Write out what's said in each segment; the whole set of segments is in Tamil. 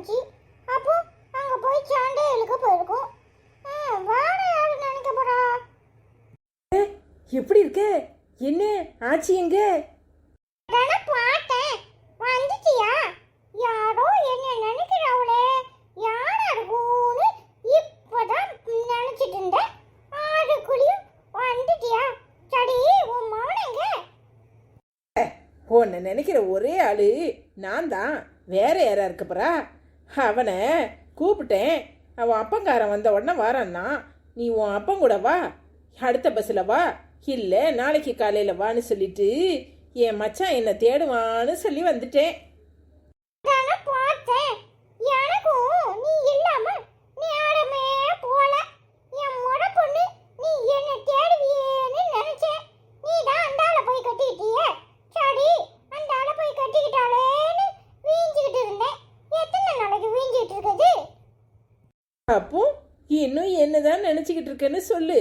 போச்சு. அப்போ அங்க போய் சாண்டே இழுக்க போயிருக்கும். வேற யாரு நினைக்க போறா? எப்படி இருக்க? என்ன ஆச்சு? எங்க பார்த்தேன். வந்துட்டியா? யாரோ என்ன நினைக்கிறாங்களே, யாரா இருக்கும்னு இப்பதான் நினைச்சிட்டு இருந்தேன். ஆளுக்குள்ளியும் வந்துட்டியா? சரி, உன் மகனங்க? உன்னை நினைக்கிற ஒரே ஆளு நான் தான். வேற யாரா இருக்க போறா? அவனை கூப்பிட்டேன். அவன் அப்பங்காரன் வந்த உடனே வாரான்னா. நீ உன் அப்பன் கூட வா, அடுத்த பஸ்ஸில் வா, இல்லை நாளைக்கு காலையில் வான்னு சொல்லிட்டு என் மச்சான் என்னை தேடுவான்னு சொல்லி வந்துட்டேன். பார்த்தேன். எனக்கும் நீ இல்லாம நேரமே போல. என் முறை பொண்ணு நீ என்ன தேடுவியேன்னு நினைச்சேன். நீ தான் அந்த ஆளை போய் கட்டிக்கிட்டிய. சரி, அந்த ஆளை போய் கட்டிக்கிட்டாளேன்னு வீஞ்சிக்கிட்டு இருந்தேன். எத்தனை நாளைக்கு வீஞ்சிட்டு இருக்குது? அப்போ இன்னும் என்னதான் நினச்சிக்கிட்டு இருக்கேன்னு சொல்லு.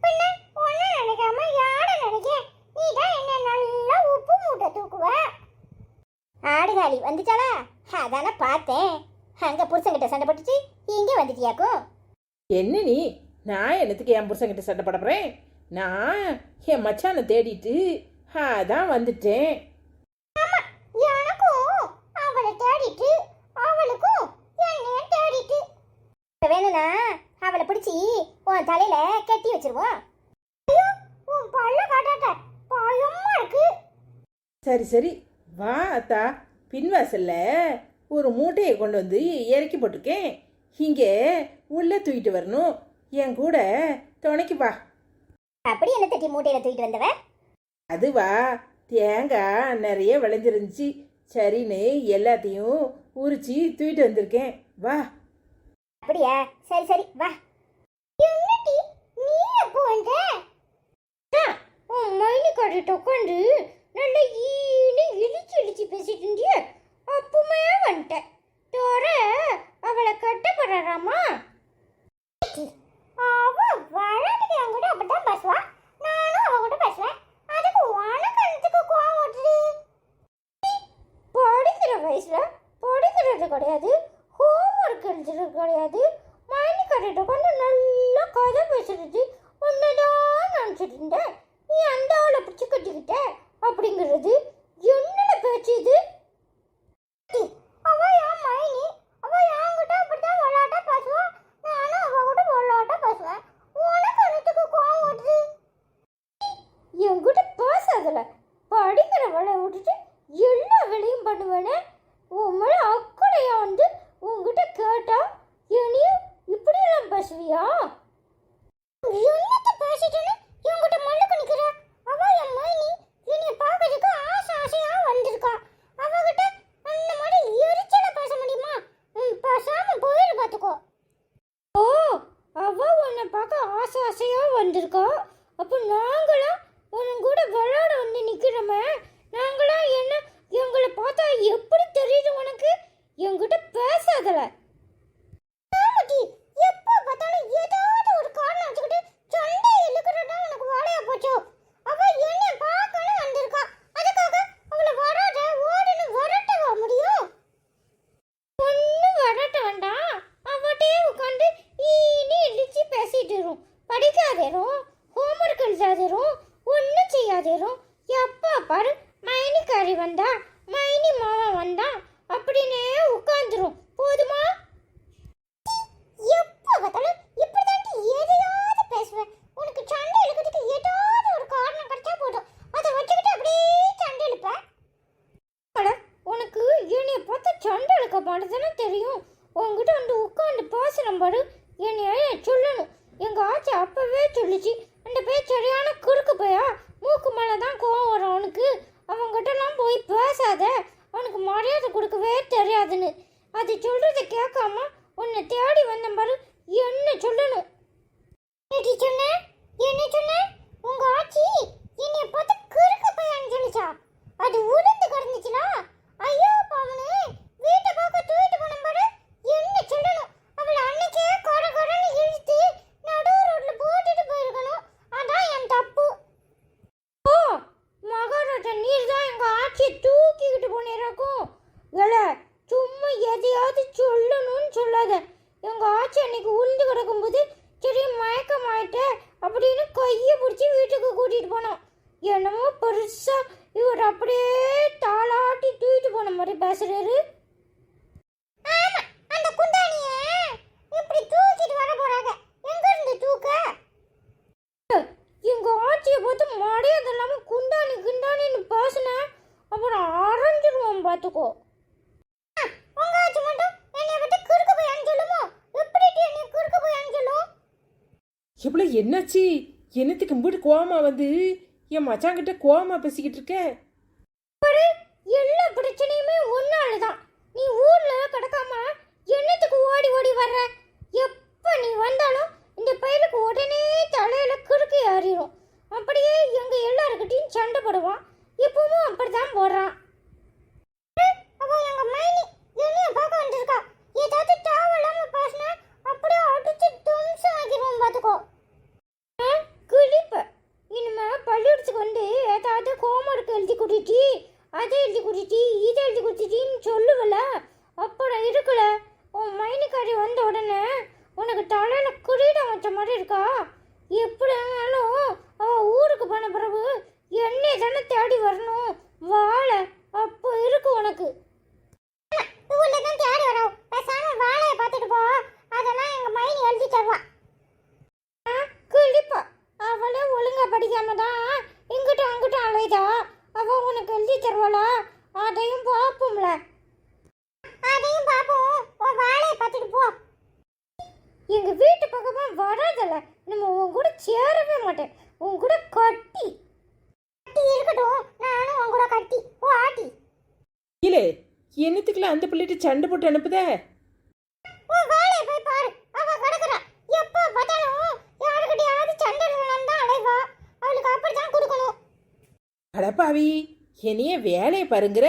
பின்ன ஒன்ன நினைக்காம யார நினைக்க? நீ தான் என்ன நல்லா உப்பு மூட்டை தூக்குவ. ஆடுகாலி வந்துச்சாளா? அதானே பார்த்தேன். அங்க புருஷன்கிட்ட சண்டை போட்டுச்சு, இங்கே வந்துட்டியாக்கும். என்ன நீ? நான் என்னத்துக்கு என் புருஷன்கிட்ட சண்டை போட போகிறேன்? நான் என் மச்சானை தேடிட்டு அதான் வந்துட்டேன். எனக்கும் அவளை தேடிட்டு, அவளுக்கும் என்னைய தேடிட்டு. வேணும்னா அவளை பிடிச்சி உன் தலையில கட்டி வச்சிருவோம். ஐயோ, உன் பல்ல காட்டாட்ட பயமா இருக்கு. சரி சரி வா அத்தா. பின்வாசல்ல ஒரு மூட்டையை கொண்டு வந்து இறக்கி போட்டிருக்கேன். இங்கே உள்ளே தூக்கிட்டு வரணும். என் கூட துணைக்கு வா. அப்படி என்ன தட்டி மூட்டையில தூக்கிட்டு வந்தவ? அதுவா, தேங்காய் நிறைய விளைஞ்சிருந்துச்சு. சரின்னு எல்லாத்தையும் உரிச்சு தூக்கிட்டு வந்திருக்கேன். வா. அப்படியா? சரி சரி வா. என்னடி நீ எப்போ வந்த? உன் மைனி கட்டிட்டு உட்காந்து நல்ல ஈனு இழிச்சு இழிச்சு பேசிட்டு இருந்திய. அப்பவுமே வந்துட்டேன். தோற அவளை கட்டப்படுறாமா? அவ வளர்ந்துட்டு என் கூட அப்படிதான் பேசுவா. நானும் அவ கூட பேசுவேன். அதுக்கு உனக்கு அனுத்துக்கு கோவம் ஓட்டுது. படிக்கிற வயசுல படிக்கிறது கிடையாது, ஹோம்ஒர்க் எழுதுறது கிடையாது. மைனி கட்டிட்டு உட்காந்து நல்லா கதை பேசுறது உண்மைதான் நினச்சிட்டு இருந்தேன். நீ அந்த ஆளை பிடிச்சி கட்டிக்கிட்ட அப்படிங்கிறது என்னென்ன பேச்சு இது? அவ என் மைனி, அவ என்கிட்ட அப்படிதான் விளையாட்டா பேசுவா. நானும் அவ கூட விளையாட்டா பேசுவேன். உனக்கு அனுத்துக்கு கோவம் ஓட்டுது. என்கிட்ட பேசாதல, படிக்கிற வேலையை விட்டுட்டு எல்லா வேலையும் பண்ணுவேனே. உன் மேல அக்கறையா வந்து உன்கிட்ட கேட்டா என்னையும் இப்படியெல்லாம் பேசுவியா? என்னத்தை பேசிட்டேன்னு என்கிட்ட மல்லுக்கு நிக்கிற? அவ என் மைனி என்னைய பார்க்கறதுக்கு ஆசை ஆசையா வந்திருக்கா. அவகிட்ட அந்த மாதிரி எரிச்சல பேச முடியுமா? பேசாம போயிடு பார்த்துக்கோ. ஓ, அவ உன்னை பார்க்க ஆசை ஆசையா வந்திருக்கா. அப்போ நாங்களாம் உன் கூட விளையாட வந்து நிக்கிறோமே, நாங்களாம் என்ன எங்களை பார்த்தா எப்படி தெரியுது உனக்கு? என்கிட்ட பேசாதல. எப்போ பார்த்தாலும் ஏதாவது ஒரு காரணம் வச்சுக்கிட்டு சண்டை இழுக்கிறதா உனக்கு வேலையா போச்சோ? அவ என்ன பார்க்கணும் வந்திருக்கா. அதுக்காக அவளை வராத ஓடுன்னு வரட்டவா முடியும்? ஒன்னும் வரட்ட வேண்டாம். அவட்டே உட்காந்து ஈனி இழிச்சு பேசிட்டு இருக்கும். படிக்காதேரும், ஹோம்ஒர்க் எழுதாதேரும், ஒன்றும் செய்யாதேரும். எப்போ பாரு மைனிக்காரி வந்தா, மைனி மாமா வந்தா அப்படின்னே உட்காந்துரும். போதுமா? எப்போ பார்த்தாலும் இப்படிதான் எதையாவது பேசுவேன். உனக்கு சண்டை இழுக்கிறதுக்கு ஏதாவது ஒரு காரணம் கிடைச்சா போதும், அதை வச்சுக்கிட்டு அப்படியே சண்டை இழுப்பேன். உனக்கு என்னைய பார்த்து சண்டை இழுக்க மாட்டேதானே தெரியும். உங்ககிட்ட வந்து உட்காந்து பேசுகிறேன் பாரு, என்னைய சொல்லணும். எங்கள் ஆச்சி அப்பவே சொல்லிச்சு, அந்த பேர் சரியான குறுக்கு போயா, மூக்கு மேலே தான் கோவம் வரும் அவனுக்கு. அவங்ககிட்டலாம் போய் பேசாத, அவனுக்கு மரியாதை கொடுக்கவே தெரியாதுன்னு. அது சொல்றதை கேட்காம உன்னை தேடி வந்த பாரு, என்ன சொல்லணும்? என்ன சொன்ன? உங்க ஆச்சி என்னைய பார்த்து குறுக்கு பையன்னு சொல்லிச்சா? அது உளுந்து கிடந்துச்சுனா? ஐயோ பாவனே, வீட்டை பார்க்க தூக்கிட்டு போன பாரு, என்ன சொல்லணும்? அவளை அன்னைக்கே கொர கொரன்னு இழுத்து நடு ரோட்ல போட்டுட்டு போயிருக்கணும். அதான் என் தப்பு. ஓ, மகாராஜா நீர் தான் எங்க ஆட்சியை தூக்கிக்கிட்டு போனிருக்கும். சும்மா எதையாவது சொல்லணும்னு சொல்லாத. எங்க ஆச்சி அன்னைக்கு உளுந்து கிடக்கும்போது சரி மயக்கமாயிட்ட அப்படின்னு கையை பிடிச்சி வீட்டுக்கு கூட்டிட்டு போனோம். என்னமோ பெருசா இவர் அப்படியே தாளாட்டி தூக்கிட்டு போன மாதிரி பேசுறாரு. ஆமா, அந்த குண்டானிய இப்படி தூக்கிட்டு வர போறாங்க. எங்க இருந்து தூக்க? எங்க ஆட்சியை பார்த்து மடையது இல்லாம குண்டானி குண்டானின்னு பேசுன அப்புறம் அரைஞ்சிருவோம் பார்த்துக்கோ. உங்க ஆட்சி மட்டும் என்னை விட்டு குறுக்க போய் அஞ்சலுமோ? எப்படி என்னை குறுக்க போய் அஞ்சலும்? இவ்வளோ என்னாச்சு? என்னத்துக்கு இம்பிட்டு கோவமா வந்து என் மச்சாங்கிட்ட கோவமா பேசிக்கிட்டு இருக்க? எல்லா பிரச்சனையுமே ஒன்னாலதான். நீ ஊர்ல கிடக்காம என்னத்துக்கு ஓடி ஓடி வர்ற? எப்ப நீ வந்தாலும் இந்த பையலுக்கு உடனே தலையில கிறுக்கு ஏறிடும். அப்படியே எங்க எல்லாருக்கிட்டையும் சண்டை போடுவான். இப்பவும் அப்படித்தான் போடுறான். அப்போ எங்க மைனி என்னைய பார்க்க வந்திருக்கா. ஏதாவது தேவையில்லாம பேசினா அப்படியே அடிச்சு தும்சம் ஆகிருவோம் பார்த்துக்கோ. கிளிப்ப இனிமே பள்ளிக்கூடத்துக்கு வந்து ஏதாவது ஹோம்ஒர்க் எழுதி கொடுத்தி, அதை எழுதி கொடுத்தி, இதை எழுதி கொடுத்தின்னு சொல்லுவல. அப்புறம் இருக்குல்ல உன் மைனிக்காரி வந்த உடனே உனக்கு தலையில கிரீடம் வச்ச மாதிரி இருக்கா. எப்படி இருந்தாலும் அவ ஊருக்கு போன பிறகு என்னை தானே தேடி வரணும். வாழை அப்போ இருக்கு உனக்கு. தேடி வரோம். பேசாம வாழையை பார்த்துட்டு போ. அதெல்லாம் எங்க மைனி எழுதி தருவா. கிழிப்பா அவளே ஒழுங்கா படிக்காம தான் இங்கிட்ட அங்கிட்ட அலைதா. அவ உனக்கு எழுதி தருவாளா? அதையும் பார்ப்போம்ல. அதையும் பார்ப்போம். உன் வாழையை பார்த்துட்டு போ. எங்க வீட்டு பக்கமா வராதல. நம்ம உன் கூட சேரவே மாட்டேன். உன் கூட கட்டி கட்டி இருக்கட்டும். நானும் உன் கூட கட்டி ஓ ஆட்டி. இல்லை, என்னத்துக்குலாம் அந்த பிள்ளைகிட்ட சண்டை போட்டு அனுப்புதே? உன் வாழையை போய் பாரு. அவ கிடக்குறா. எப்போ பார்த்தாலும் யாருக்கிட்டையாவது சண்டை தான் அலைவா. அவளுக்கு அப்படித்தான் கொடுக்கணும். அடப்பாவி, என்னைய வேலையை பாருங்கிற.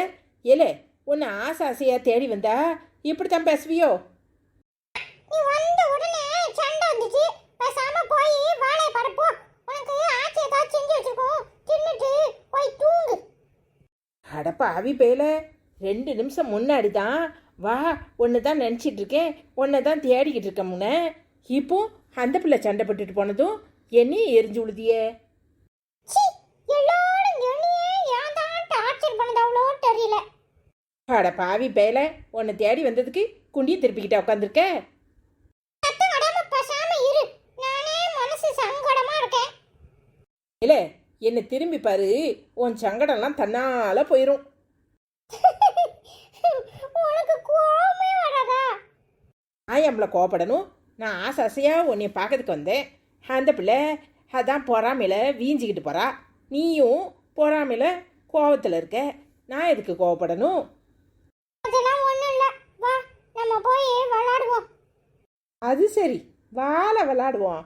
ஏலே, உன்னை ஆசை ஆசையா தேடி வந்தா இப்படித்தான் பேசுவியோ? நீ வந்த உடனே சண்டை வந்துச்சு. பேசாம போய் வாழையை பரப்போ. உனக்கு ஆச்சி ஏதாவது செஞ்சு வச்சிருக்கோம். தின்னுட்டு போய் தூங்கு. அடப்பாவி பேல, 2 நிமிஷம் முன்னாடி தான் வா ஒன்று தான் நினச்சிட்டு இருக்கேன், ஒன்றை தான் தேடிக்கிட்டு இருக்கேன் முன்ன. இப்போ அந்த பிள்ளை சண்டை போட்டுட்டு போனதும் என்னையும் எரிஞ்சு விழுதியே. எல்லாரும் என்னையே ஏன் தான் டார்ச்சர் பண்ணதாவளோ தெரியல. அட பாவி பேல, உன்னை தேடி வந்ததுக்கு குண்டியை திருப்பிக்கிட்ட உட்காந்துருக்க. சத்தம் அடாம பேசாம இரு. நானே மனசு சங்கடமா இருக்கேன். இல்லை, என்னை திரும்பி பாரு, உன் சங்கடம்லாம் தன்னால போயிடும். உனக்கு கோவமே வராதா? ஆயாம்பளை கோவப்படணும். நான் ஆசை ஆசையாக உன்னை பார்க்கறதுக்கு வந்தேன். அந்த பிள்ளை அதான் பொறாமையில் வீஞ்சிக்கிட்டு போகிறா. நீயும் பொறாமையில் கோவத்தில் இருக்க. நான் எதுக்கு கோவப்படணும்? அதெல்லாம் ஒண்ணும் இல்ல. வா நம்ம போய் விளையாடுவோம். அது சரி, வாழை விளாடுவோம்.